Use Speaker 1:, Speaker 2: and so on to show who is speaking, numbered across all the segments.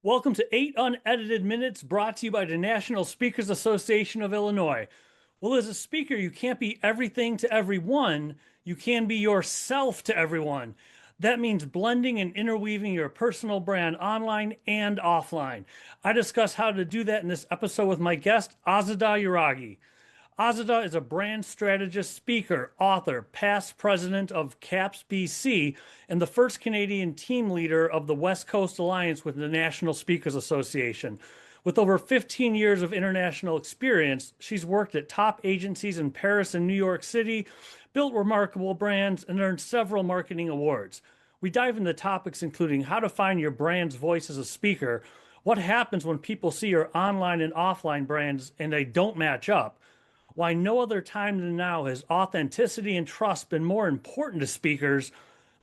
Speaker 1: Welcome to 8 Unedited Minutes brought to you by the National Speakers Association of Illinois. Well, as a speaker, you can't be everything to everyone. You can be yourself to everyone. That means blending and interweaving your personal brand online and offline. I discuss how to do that in this episode with my guest, Azadeh Yaraghi. Azadeh is a brand strategist, speaker, author, past president of CAPS BC, and the first Canadian team leader of the West Coast Alliance with the National Speakers Association. With over 15 years of international experience, she's worked at top agencies in Paris and New York City, built remarkable brands, and earned several marketing awards. We dive into topics including how to find your brand's voice as a speaker, what happens when people see your online and offline brands and they don't match up, why no other time than now has authenticity and trust been more important to speakers,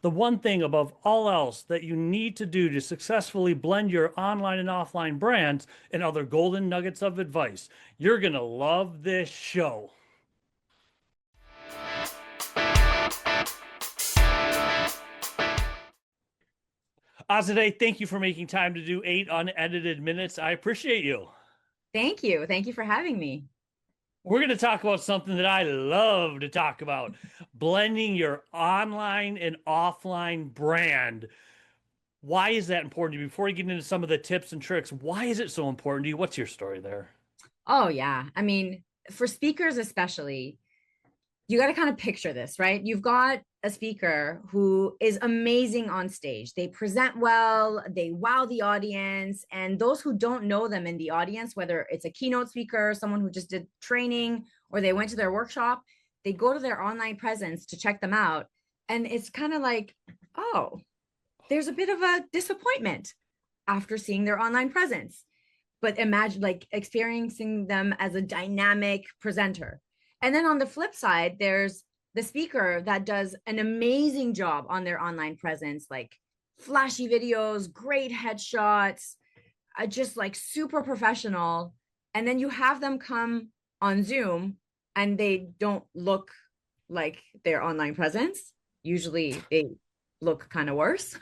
Speaker 1: the one thing above all else that you need to do to successfully blend your online and offline brands, and other golden nuggets of advice. You're going to love this show. Azadeh, thank you for making time to do 8 Unedited Minutes. I appreciate you.
Speaker 2: Thank you. Thank you for having me.
Speaker 1: We're going to talk about something that I love to talk about, blending your online and offline brand. Why is that important to you? Before we get into some of the tips and tricks, why is it so important to you? What's your story there?
Speaker 2: Oh, yeah. I mean, for speakers, especially, you got to kind of picture this, right? You've got a speaker who is amazing on stage. They present well, they wow the audience. And those who don't know them in the audience, whether it's a keynote speaker, someone who just did training, or they went to their workshop, they go to their online presence to check them out. And it's kind of like, oh, there's a bit of a disappointment after seeing their online presence. But imagine like experiencing them as a dynamic presenter. And then on the flip side, there's the speaker that does an amazing job on their online presence, like flashy videos, great headshots, just like super professional. And then you have them come on Zoom and they don't look like their online presence. Usually they look kind of worse.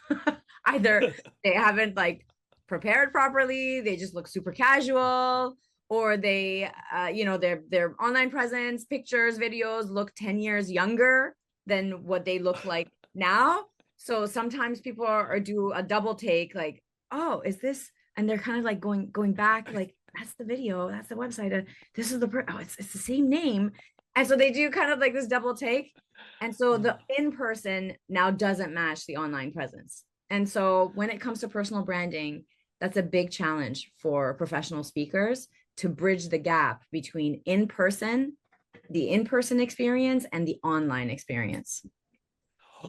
Speaker 2: Either they haven't like prepared properly, they just look super casual, or they their online presence, pictures, videos look 10 years younger than what they look like now. So sometimes people are do a double take, like, oh, is this, and they're kind of like going back, like, that's the video, that's the website, this is oh, it's the same name. And so they do kind of like this double take, and so the in-person now doesn't match the online presence. And so when it comes to personal branding, that's a big challenge for professional speakers, to bridge the gap between the in-person experience and the online experience.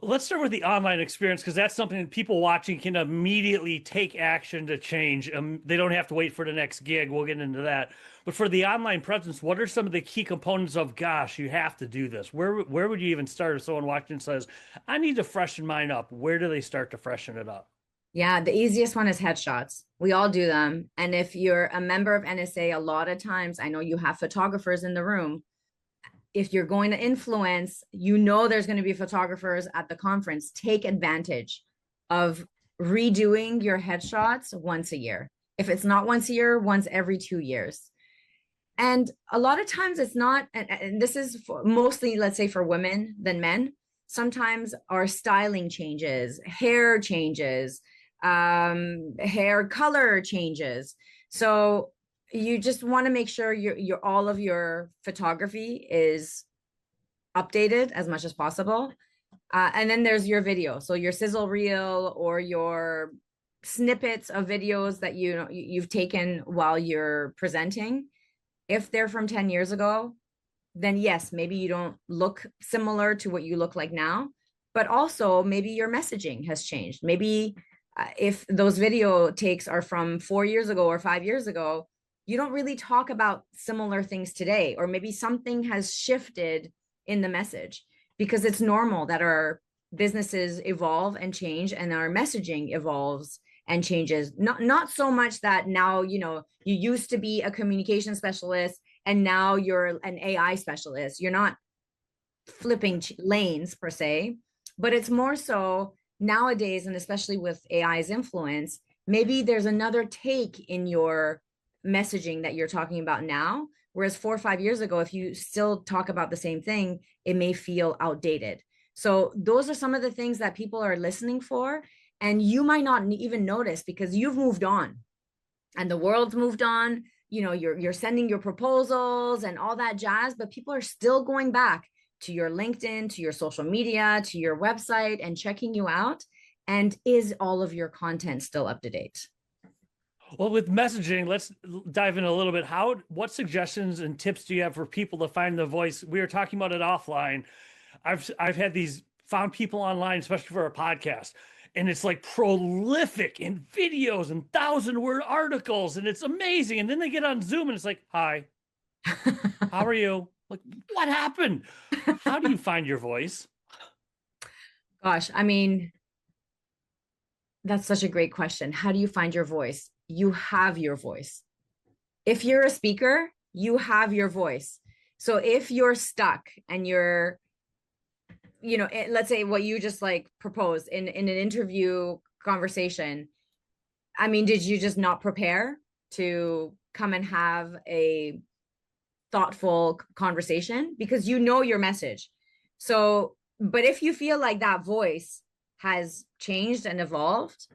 Speaker 1: Let's start with the online experience, because that's something that people watching can immediately take action to change. They don't have to wait for the next gig. We'll get into that. But for the online presence, what are some of the key components of, gosh, you have to do this? Where would you even start if someone watching says, I need to freshen mine up? Where do they start to freshen it up?
Speaker 2: Yeah, the easiest one is headshots. We all do them. And if you're a member of NSA, a lot of times, I know you have photographers in the room. If you're going to influence, there's going to be photographers at the conference. Take advantage of redoing your headshots once a year. If it's not once a year, once every 2 years. And a lot of times it's not, and this is mostly, let's say, for women than men. Sometimes our styling changes, hair changes, hair color changes. So you just want to make sure your all of your photography is updated as much as possible. And then there's your video. So your sizzle reel or your snippets of videos that you've taken while you're presenting. If they're from 10 years ago, then yes, maybe you don't look similar to what you look like now, but also maybe your messaging has changed. Maybe if those video takes are from 4 years ago or 5 years ago, you don't really talk about similar things today, or maybe something has shifted in the message, because it's normal that our businesses evolve and change and our messaging evolves and changes. Not so much that now, you used to be a communication specialist and now you're an AI specialist. You're not flipping lanes per se, but it's more so nowadays, and especially with AI's influence, Maybe there's another take in your messaging that you're talking about now. Whereas 4 or 5 years ago, if you still talk about the same thing, it may feel outdated. So those are some of the things that people are listening for. And you might not even notice because you've moved on and the world's moved on. You know, you're sending your proposals and all that jazz, but people are still going back to your LinkedIn, to your social media, to your website and checking you out. And is all of your content still up to date?
Speaker 1: Well, with messaging, let's dive in a little bit. What suggestions and tips do you have for people to find the voice? We were talking about it offline. I've had these found people online, especially for a podcast, and it's like prolific in videos and 1,000-word articles, and it's amazing. And then they get on Zoom and it's like, "Hi, how are you?" Like, what happened? How do you find your voice?
Speaker 2: Gosh, I mean, that's such a great question. How do you find your voice? You have your voice. If you're a speaker, you have your voice. So if you're stuck and you're, let's say what you just like proposed in an interview conversation, I mean, did you just not prepare to come and have a thoughtful conversation? Because you know your message. So, but if you feel like that voice has changed and evolved,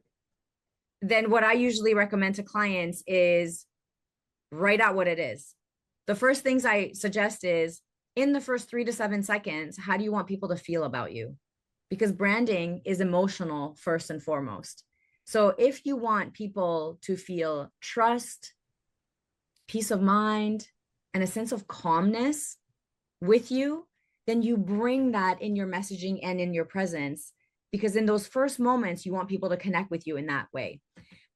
Speaker 2: then what I usually recommend to clients is write out what it is. The first things I suggest is in the first 3 to 7 seconds, how do you want people to feel about you? Because branding is emotional first and foremost. So if you want people to feel trust, peace of mind, and a sense of calmness with you, then you bring that in your messaging and in your presence, because in those first moments, you want people to connect with you in that way.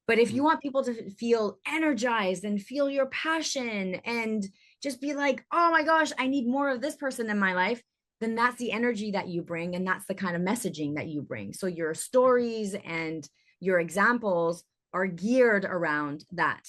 Speaker 2: But if you want people to feel energized and feel your passion and just be like, oh my gosh, I need more of this person in my life, then that's the energy that you bring. And that's the kind of messaging that you bring. So your stories and your examples are geared around that.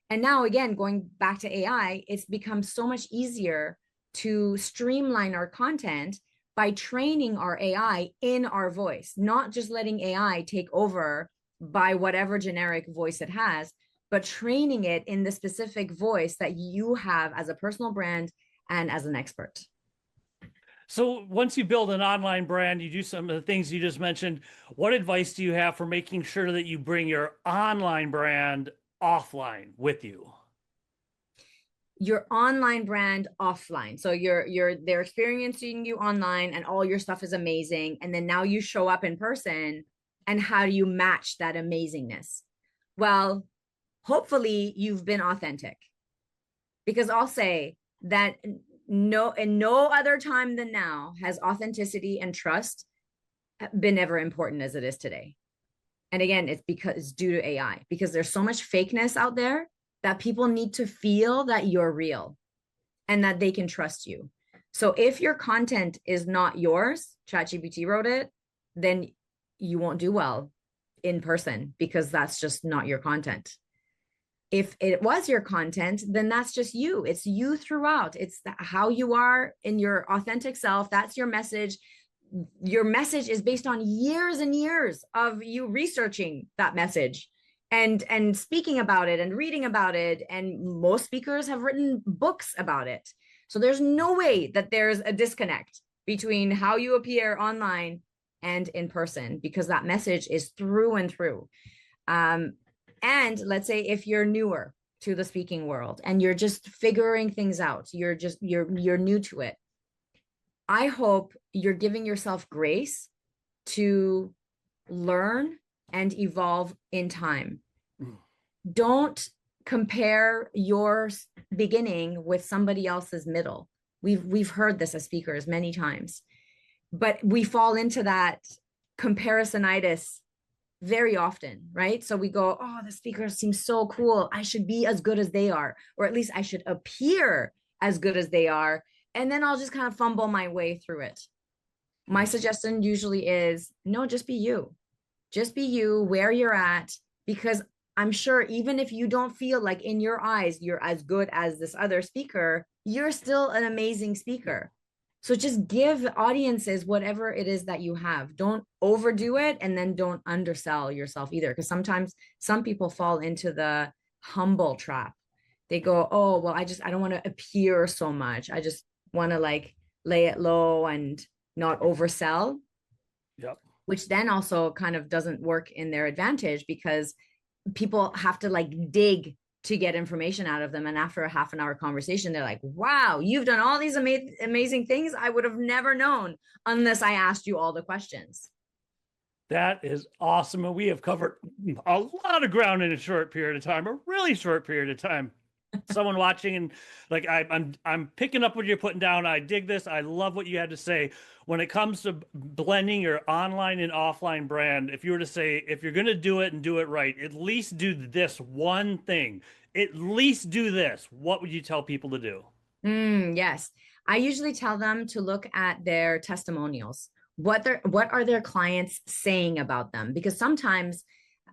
Speaker 2: And now, again, going back to AI, it's become so much easier to streamline our content by training our AI in our voice, not just letting AI take over by whatever generic voice it has, but training it in the specific voice that you have as a personal brand and as an expert.
Speaker 1: So once you build an online brand, you do some of the things you just mentioned. What advice do you have for making sure that you bring your online brand offline with you?
Speaker 2: Your online brand offline. So they're experiencing you online and all your stuff is amazing. And then now you show up in person, and how do you match that amazingness? Well, hopefully you've been authentic, because I'll say that no other time than now has authenticity and trust been ever important as it is today. And again, it's due to AI, because there's so much fakeness out there that people need to feel that you're real and that they can trust you. So if your content is not yours, ChatGPT wrote it, then you won't do well in person, because that's just not your content. If it was your content, then that's just you. It's you throughout. It's how you are in your authentic self. That's your message. Your message is based on years and years of you researching that message and speaking about it and reading about it. And most speakers have written books about it. So there's no way that there's a disconnect between how you appear online and in person, because that message is through and through. And let's say if you're newer to the speaking world and you're just figuring things out, you're new to it, I hope you're giving yourself grace to learn and evolve in time. Don't compare your beginning with somebody else's middle. We've heard this as speakers many times, but we fall into that comparisonitis very often, right? So we go, oh, the speaker seems so cool, I should be as good as they are, or at least I should appear as good as they are, and then I'll just kind of fumble my way through it. My suggestion usually is, no, just be you. Just be you where you're at, because I'm sure even if you don't feel like in your eyes you're as good as this other speaker, you're still an amazing speaker. So just give audiences whatever it is that you have. Don't overdo it, and then don't undersell yourself either. Because sometimes some people fall into the humble trap. They go, oh, well, I don't want to appear so much. I just want to like lay it low and not oversell,
Speaker 1: Yep.
Speaker 2: which then also kind of doesn't work in their advantage because people have to like dig to get information out of them. And after a half an hour conversation, they're like, wow, you've done all these amazing things I would have never known unless I asked you all the questions.
Speaker 1: That is awesome. And we have covered a lot of ground in a short period of time, a really short period of time. Someone watching and like I'm picking up what you're putting down. I dig this. I love what you had to say. When it comes to blending your online and offline brand, if you were to say if you're gonna do it and do it right, at least do this one thing. At least do this. What would you tell people to do?
Speaker 2: Yes. I usually tell them to look at their testimonials. What are their clients saying about them? Because sometimes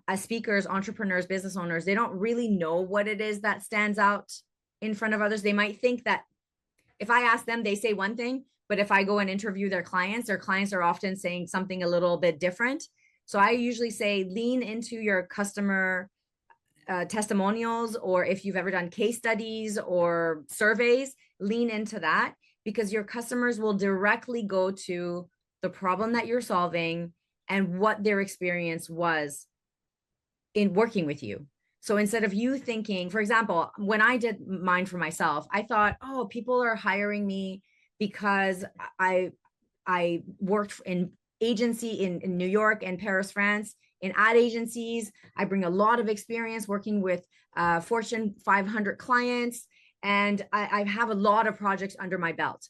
Speaker 2: as speakers, entrepreneurs, business owners, they don't really know what it is that stands out in front of others. They might think that if I ask them, they say one thing, but if I go and interview their clients are often saying something a little bit different. So I usually say lean into your customer testimonials, or if you've ever done case studies or surveys, lean into that because your customers will directly go to the problem that you're solving and what their experience was in working with you. So instead of you thinking, for example, when I did mine for myself, I thought, oh, people are hiring me because I worked in agency in New York and Paris, France, in ad agencies. I bring a lot of experience working with Fortune 500 clients, and I have a lot of projects under my belt.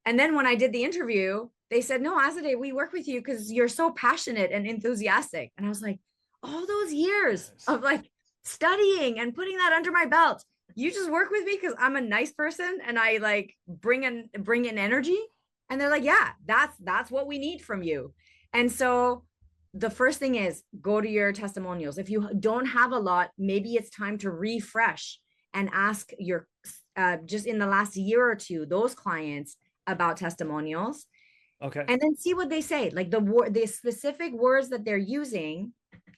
Speaker 2: And then when I did the interview, they said, no, Azadeh, we work with you because you're so passionate and enthusiastic. And I was like, all those years
Speaker 1: Nice.
Speaker 2: of like studying and putting that under my belt, you just work with me because I'm a nice person and I like bring in energy. And they're like, yeah, that's what we need from you. And so the first thing is go to your testimonials. If you don't have a lot, maybe it's time to refresh and ask your just in the last year or two those clients about testimonials,
Speaker 1: Okay.
Speaker 2: and then see what they say, like the specific words that they're using.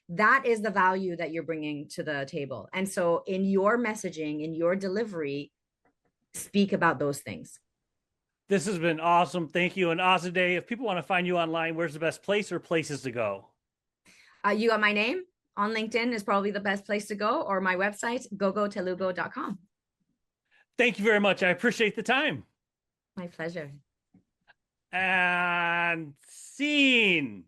Speaker 2: That is the value that you're bringing to the table. And so in your messaging, in your delivery, speak about those things.
Speaker 1: This has been awesome. Thank you. And Azadeh, if people want to find you online, where's the best place or places to go?
Speaker 2: You got my name on LinkedIn is probably the best place to go, or my website, gogotelugo.com.
Speaker 1: Thank you very much. I appreciate the time.
Speaker 2: My pleasure.
Speaker 1: And scene.